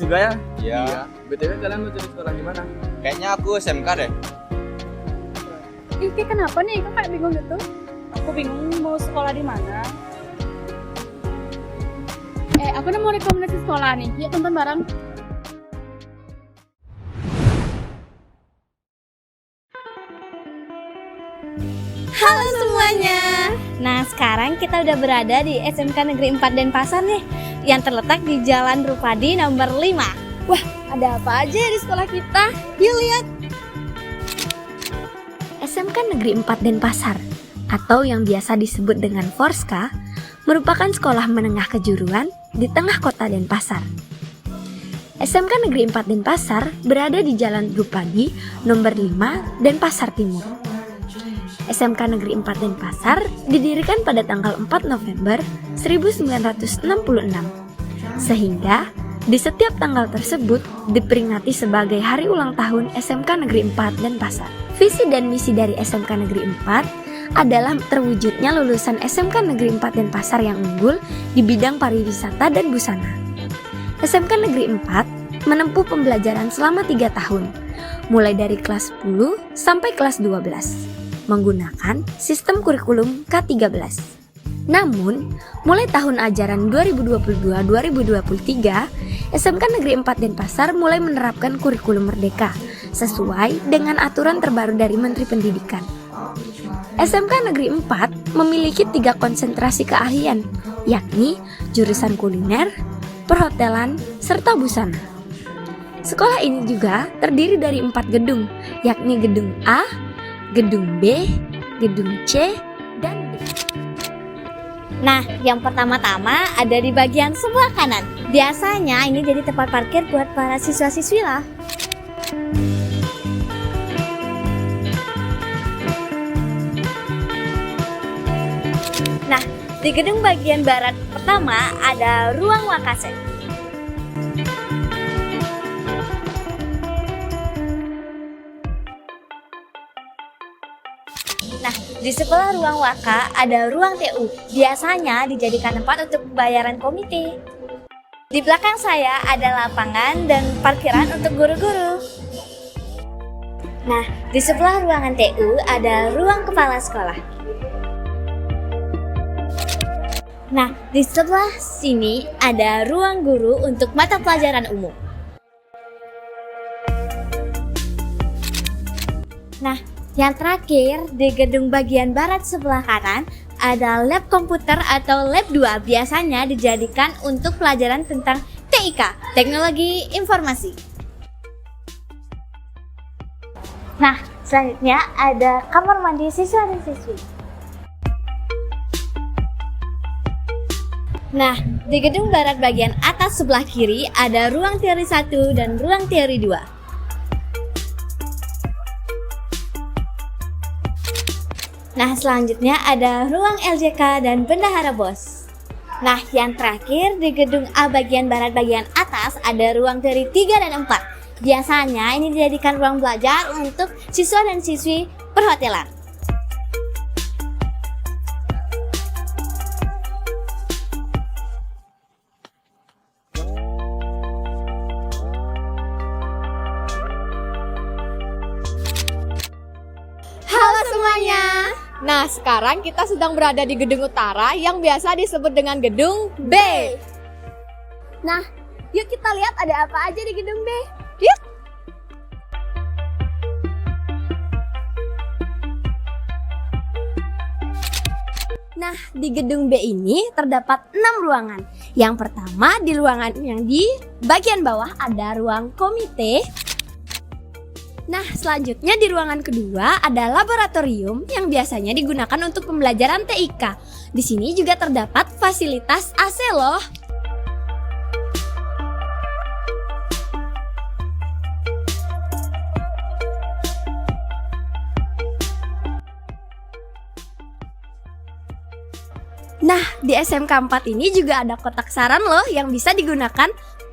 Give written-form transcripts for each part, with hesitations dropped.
juga ya? Iya. BTW kalian mau cari sekolah di mana? Kayaknya aku SMK deh. Ih, kenapa nih? Kok kayak bingung gitu? Aku bingung mau sekolah di mana. Aku udah mau rekomendasi sekolah nih. Yuk tonton bareng. Halo semuanya. Nah, sekarang kita udah berada di SMK Negeri 4 Denpasar nih, yang terletak di Jalan Drupadi nomor 5. Wah, ada apa aja di sekolah kita? Yuk lihat. SMK Negeri 4 Denpasar, atau yang biasa disebut dengan Forska, merupakan sekolah menengah kejuruan di tengah kota Denpasar. SMK Negeri 4 Denpasar berada di Jalan Drupadi nomor 5 Denpasar Timur. SMK Negeri 4 Denpasar didirikan pada tanggal 4 November 1966, sehingga di setiap tanggal tersebut diperingati sebagai hari ulang tahun SMK Negeri 4 Denpasar. Visi dan misi dari SMK Negeri 4 adalah terwujudnya lulusan SMK Negeri 4 Denpasar yang unggul di bidang pariwisata dan busana. SMK Negeri 4 menempuh pembelajaran selama 3 tahun, mulai dari kelas 10 sampai kelas 12, menggunakan sistem kurikulum K13. Namun, mulai tahun ajaran 2022-2023, SMK Negeri 4 Denpasar mulai menerapkan kurikulum merdeka sesuai dengan aturan terbaru dari Menteri Pendidikan. SMK Negeri 4 memiliki 3 konsentrasi keahlian, yakni jurusan kuliner, perhotelan, serta busana. Sekolah ini juga terdiri dari 4 gedung, yakni gedung A, gedung B, gedung C, dan D. Nah, yang pertama-tama ada di bagian sebelah kanan. Biasanya ini jadi tempat parkir buat para siswa-siswi lah. Nah, di gedung bagian barat pertama ada ruang wakase. Nah, di sebelah ruang waka ada ruang TU. Biasanya dijadikan tempat untuk pembayaran komite. Di belakang saya ada lapangan dan parkiran untuk guru-guru. Nah, di sebelah ruangan TU ada ruang kepala sekolah. Nah, di sebelah sini ada ruang guru untuk mata pelajaran umum. Nah, yang terakhir, di gedung bagian barat sebelah kanan ada lab komputer atau lab 2, biasanya dijadikan untuk pelajaran tentang TIK, Teknologi Informasi. Nah, selanjutnya ada kamar mandi siswa dan siswi. Nah, di gedung barat bagian atas sebelah kiri ada ruang teori 1 dan ruang teori 2. Nah, selanjutnya ada ruang LJK dan bendahara bos. Nah, yang terakhir di gedung A bagian barat bagian atas ada ruang teori 3 dan 4. Biasanya ini dijadikan ruang belajar untuk siswa dan siswi perhotelan. Halo semuanya. Nah, sekarang kita sedang berada di gedung utara yang biasa disebut dengan gedung B. Nah, yuk kita lihat ada apa aja di gedung B. Yuk. Nah, di gedung B ini terdapat 6 ruangan. Yang pertama, di ruangan yang di bagian bawah ada ruang komite. Nah, selanjutnya di ruangan kedua ada laboratorium yang biasanya digunakan untuk pembelajaran TIK. Di sini juga terdapat fasilitas AC loh. Nah, di SMK 4 ini juga ada kotak saran loh yang bisa digunakan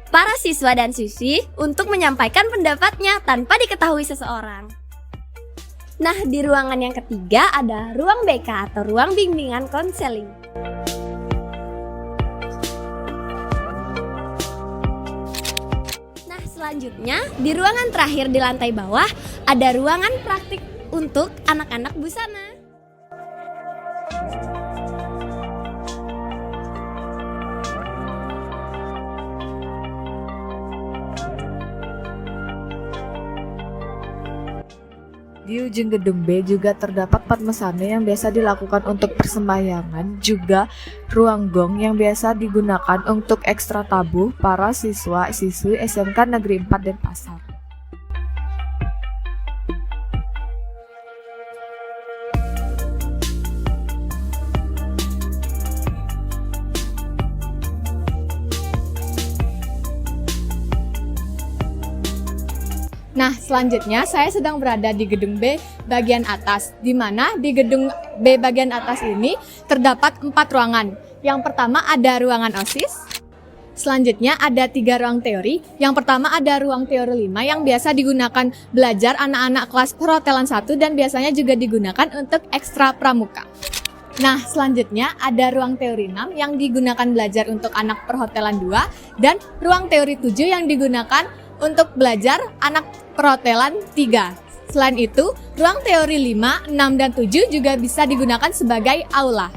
para siswa dan siswi untuk menyampaikan pendapatnya tanpa diketahui seseorang. Nah, di ruangan yang ketiga ada ruang BK atau ruang bimbingan konseling. Selanjutnya, di ruangan terakhir di lantai bawah ada ruangan praktik untuk anak-anak busana. Di ujung gedung B juga terdapat padmasana yang biasa dilakukan untuk persembahyangan, juga ruang gong yang biasa digunakan untuk ekstra tabuh para siswa-siswi SMK Negeri 4 Denpasar. Nah, selanjutnya saya sedang berada di gedung B bagian atas, di mana di gedung B bagian atas ini terdapat 4 ruangan. Yang pertama ada ruangan OSIS, selanjutnya ada 3 ruang teori. Yang pertama ada ruang teori 5 yang biasa digunakan belajar anak-anak kelas perhotelan 1 dan biasanya juga digunakan untuk ekstra pramuka. Nah, selanjutnya ada ruang teori 6 yang digunakan belajar untuk anak perhotelan 2 dan ruang teori 7 yang digunakan untuk belajar anak perhotelan 3. Selain itu, ruang teori 5, 6, dan 7 juga bisa digunakan sebagai aula.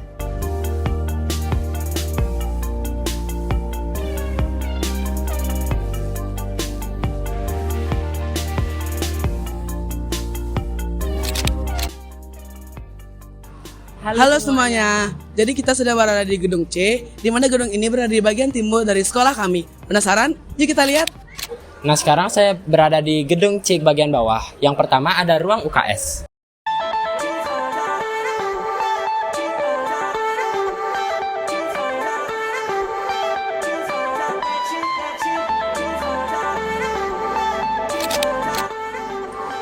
Halo semuanya. Jadi kita sudah berada di gedung C, di mana gedung ini berada di bagian timur dari sekolah kami. Penasaran? Yuk kita lihat. Nah, sekarang saya berada di gedung C bagian bawah. Yang pertama ada ruang UKS.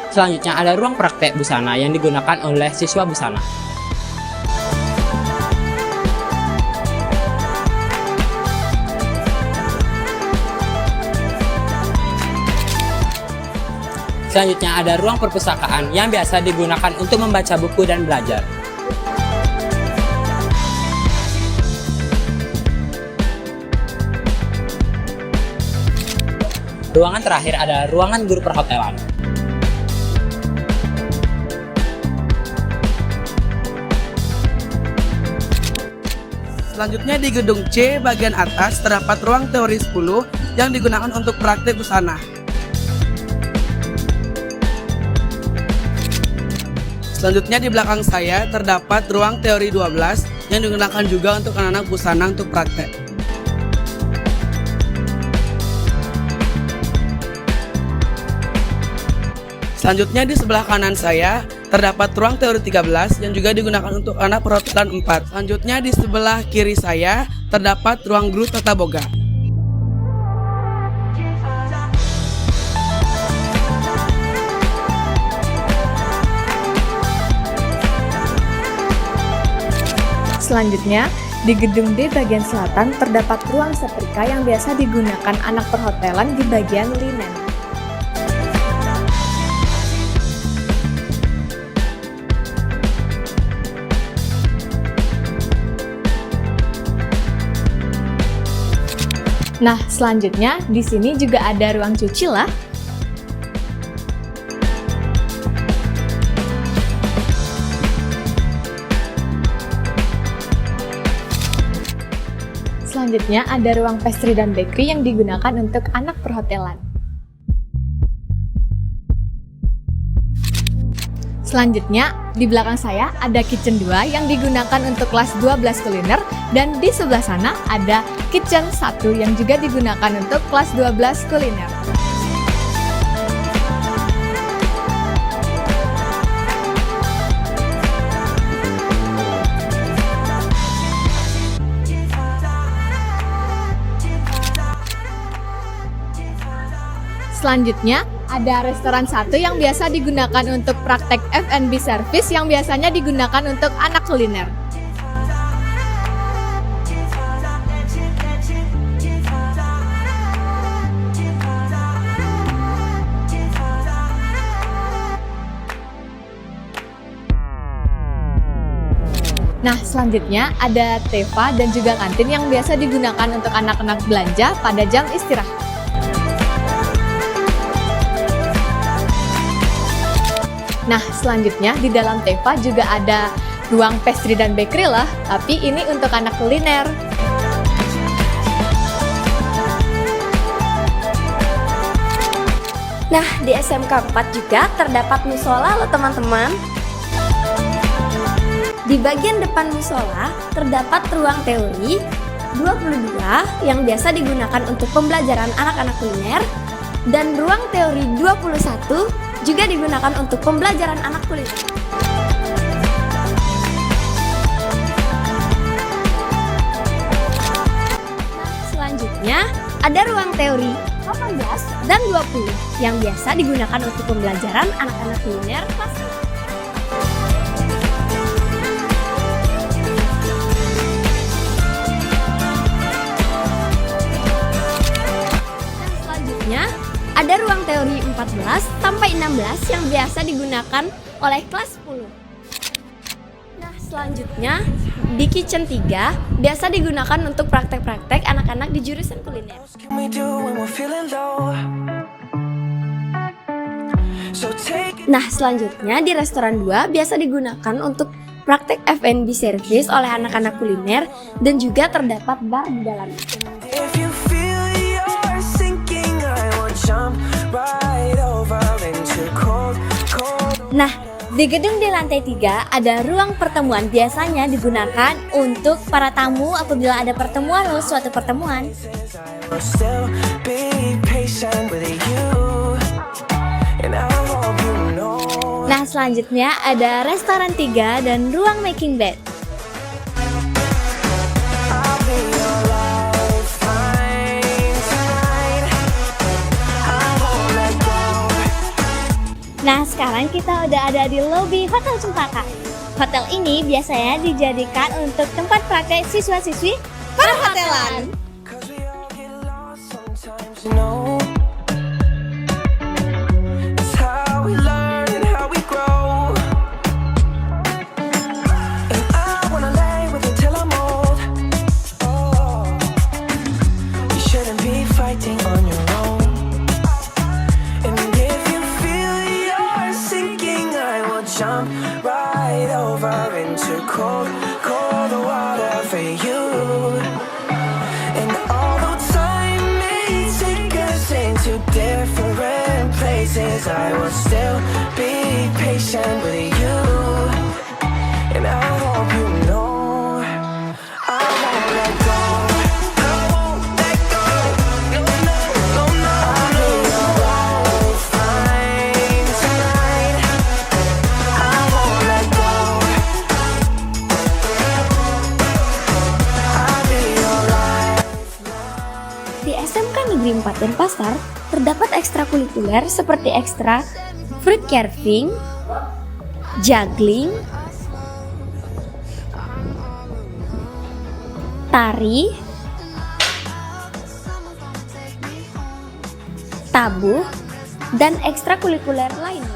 Selanjutnya ada ruang praktek busana yang digunakan oleh siswa busana. Selanjutnya ada ruang perpustakaan yang biasa digunakan untuk membaca buku dan belajar. Ruangan terakhir ada ruangan guru perhotelan. Selanjutnya di gedung C bagian atas terdapat ruang teori 10 yang digunakan untuk praktik busana. Selanjutnya di belakang saya terdapat ruang teori 12 yang digunakan juga untuk anak-anak busana untuk praktek. Selanjutnya di sebelah kanan saya terdapat ruang teori 13 yang juga digunakan untuk anak perhotelan 4. Selanjutnya di sebelah kiri saya terdapat ruang guru tata boga. Selanjutnya, di gedung D bagian selatan terdapat ruang setrika yang biasa digunakan anak perhotelan di bagian linen. Nah, selanjutnya di sini juga ada ruang cuci lah. Selanjutnya ada ruang pastry dan bakery yang digunakan untuk anak perhotelan. Selanjutnya, di belakang saya ada kitchen 2 yang digunakan untuk kelas 12 kuliner dan di sebelah sana ada kitchen 1 yang juga digunakan untuk kelas 12 kuliner. Selanjutnya, ada restoran 1 yang biasa digunakan untuk praktek F&B service yang biasanya digunakan untuk anak kuliner. Nah, selanjutnya ada Teva dan juga kantin yang biasa digunakan untuk anak-anak belanja pada jam istirahat. Nah, selanjutnya di dalam TEPA juga ada ruang pastry dan bakery lah, tapi ini untuk anak kuliner. Nah, di SMK 4 juga terdapat musola loh teman-teman. Di bagian depan musola terdapat ruang teori 22 yang biasa digunakan untuk pembelajaran anak-anak kuliner, dan ruang teori 21 juga digunakan untuk pembelajaran anak kuliner. Selanjutnya ada ruang teori 18 dan 20 yang biasa digunakan untuk pembelajaran anak-anak kuliner kelas 6. Dan selanjutnya ada ruang teori 14 sampai 16 yang biasa digunakan oleh kelas 10. Nah, selanjutnya di kitchen 3 biasa digunakan untuk praktek-praktek anak-anak di jurusan kuliner. Nah, selanjutnya di restoran 2 biasa digunakan untuk praktek F&B service oleh anak-anak kuliner, dan juga terdapat bar di dalamnya. Nah, di gedung di lantai 3 ada ruang pertemuan, biasanya digunakan untuk para tamu apabila ada pertemuan atau suatu pertemuan. Nah, selanjutnya ada restoran 3 dan ruang making bed. Nah, sekarang kita udah ada di lobi Hotel Cempaka. Hotel ini biasanya dijadikan untuk tempat praktek siswa-siswi perhotelan. Jump right over into cold, cold water for you. And although time may take us into different places, I will still be patient with you. And I hope you know I won't let go. I won't let go. No, no, no, no. I'll be alright, fine tonight. Di SMK Negeri 4 Denpasar terdapat ekstrakurikuler seperti ekstra fruit carving, juggling, tari, tabuh, dan ekstrakurikuler lainnya.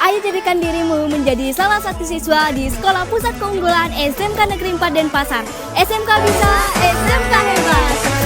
Ayo jadikan dirimu menjadi salah satu siswa di Sekolah Pusat Keunggulan SMK Negeri 4 Denpasar. SMK bisa, SMK hebat.